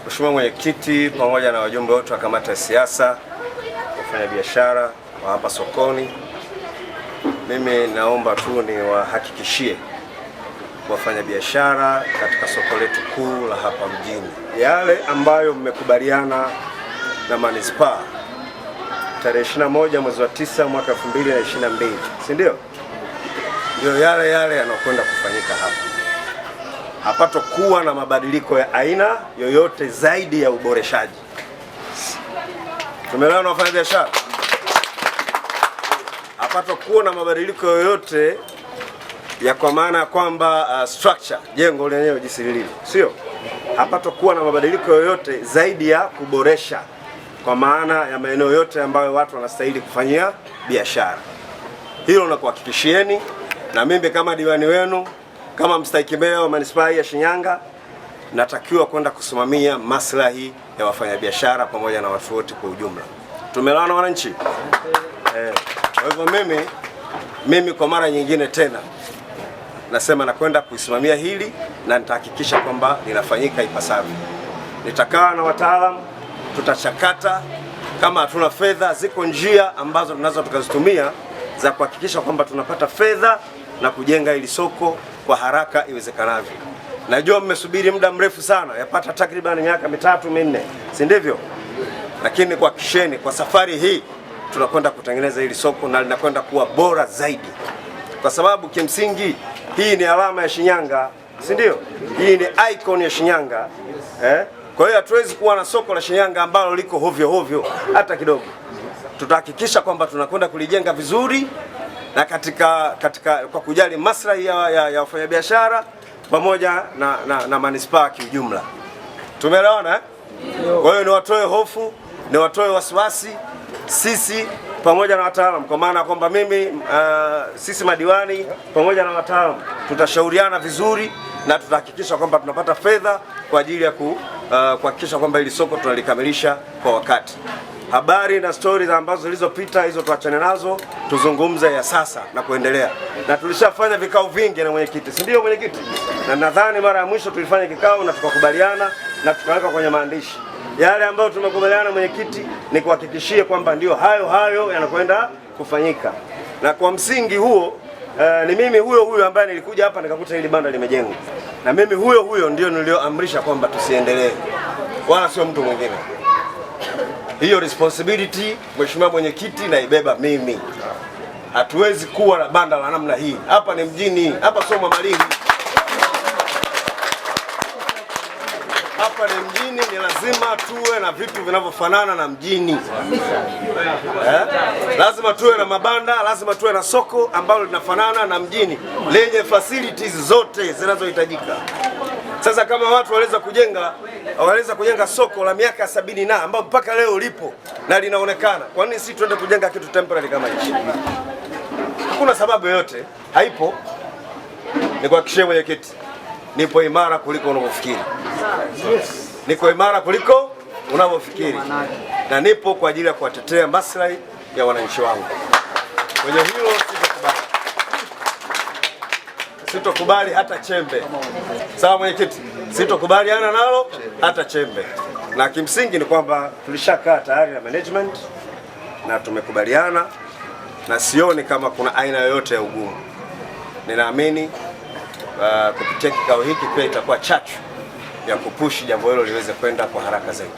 Mheshimiwa Mwenyekiti pamoja na wajumbe wote wa kamati ya siasa, wafanyabiashara wa hapa sokoni, mimi naomba tu niwahakikishie wafanyabiashara katika soko letu kuu la hapa mjini, yale ambayo mmekubaliana na manispaa tarehe 21 mwezi wa 9 mwaka 2022, si ndio? Ndio yale yanayokwenda kufanyika hapa. Hapatokuwa na mabadiliko ya aina yoyote zaidi ya uboreshaji. Tumeelewana wafanyabiashara? Hapatokuwa na mabadiliko yoyote ya kwa maana ya kwamba structure jengo lenyewe jinsi lilivyo, sio? Hapatokuwa na mabadiliko yoyote zaidi ya kuboresha kwa maana ya maeneo yote ambayo watu wanastahili kufanyia biashara. Hilo nakuhakikishieni, na mimi kama diwani wenu, kama mstahiki meya wa manispaa ya Shinyanga, natakiwa kwenda kusimamia maslahi ya wafanyabiashara pamoja na watu wote kwa ujumla. Tumeelewana wananchi? Kwa hivyo mimi kwa mara nyingine tena nasema nakwenda kuisimamia hili na nitahakikisha kwamba linafanyika ipasavyo. Nitakaa na wataalamu, tutachakata. Kama hatuna fedha, ziko njia ambazo tunaweza tukazitumia za kuhakikisha kwamba tunapata fedha na kujenga hili soko kwa haraka iwezekanavyo. Najua mmesubiri muda mrefu sana, yapata takriban miaka 3-4, si ndivyo? Lakini kuhakikisheni kwa safari hii tunakwenda kutengeneza hili soko na linakwenda kuwa bora zaidi, kwa sababu kimsingi hii ni alama ya Shinyanga, si ndio? Hii ni icon ya Shinyanga. Kwa hiyo hatuwezi kuwa na soko la Shinyanga ambalo liko hovyo hata kidogo. Tutahakikisha kwamba tunakwenda kulijenga vizuri na katika kwa kujali maslahi ya wafanyabiashara pamoja na manispaa kiujumla. Tumeelewana? Kwa hiyo niwatoe hofu, niwatoe wasiwasi, sisi pamoja na wataalamu, kwa maana kwamba mimi sisi madiwani pamoja na wataalamu tutashauriana vizuri na tutahakikisha kwamba tunapata fedha kwa ajili ya kuhakikisha kwamba hili soko tunalikamilisha kwa wakati. Habari na stories ambazo zilizopita hizo tuachane nazo, tuzungumze ya sasa na kuendelea. Na tulishafanya vikao vingi na mwenyekiti, si ndio mwenyekiti? Na nadhani mara ya mwisho tulifanya kikao na tukakubaliana na tukaweka kwenye maandishi. Yale ambayo tumekubaliana mwenyekiti ni kuhakikishia kwamba ndio hayo yanakwenda kufanyika. Na kwa msingi huo ni mimi huyo ambaye nilikuja hapa nikakuta hili banda limejengwa. Na mimi huyo ndio nilioamrisha kwamba tusiendelee. Wala sio mtu mwingine. Hiyo responsibility Mheshimiwa Mwenyekiti naibeba mimi. Hatuwezi kuwa na banda la namna hii. Hapa ni mjini, hapa sio Mamalingi. Hapa ni mjini, ni lazima tuwe na vitu vinavyofanana na mjini. Lazima tuwe na mabanda, lazima tuwe na soko ambalo linafanana na mjini, lenye facilities zote zinazohitajika. Sasa kama watu waweza kujenga soko la miaka 70 na ambao mpaka leo lipo na linaonekana, kwa nini sisi tuende kujenga kitu temporary kama hichi? Hakuna sababu yoyote, haipo. Nikuhakikishie mwenyekiti, nipo imara kuliko unavyofikiri. Niko imara kuliko unavyofikiri, na nipo kwa ajili ya kuwatetea maslahi ya wananchi wangu. Kwenye hilo sitokubali hata chembe. Sawa mwenyekiti? Sitokubaliana nalo hata chembe. Na kimsingi ni kwamba tulishakaa tayari na management na tumekubaliana, na sioni kama kuna aina yoyote ya ugumu. Ninaamini kupitia kikao hiki pia itakuwa chachu ya kupushi jambo hilo liweze kwenda kwa haraka zaidi.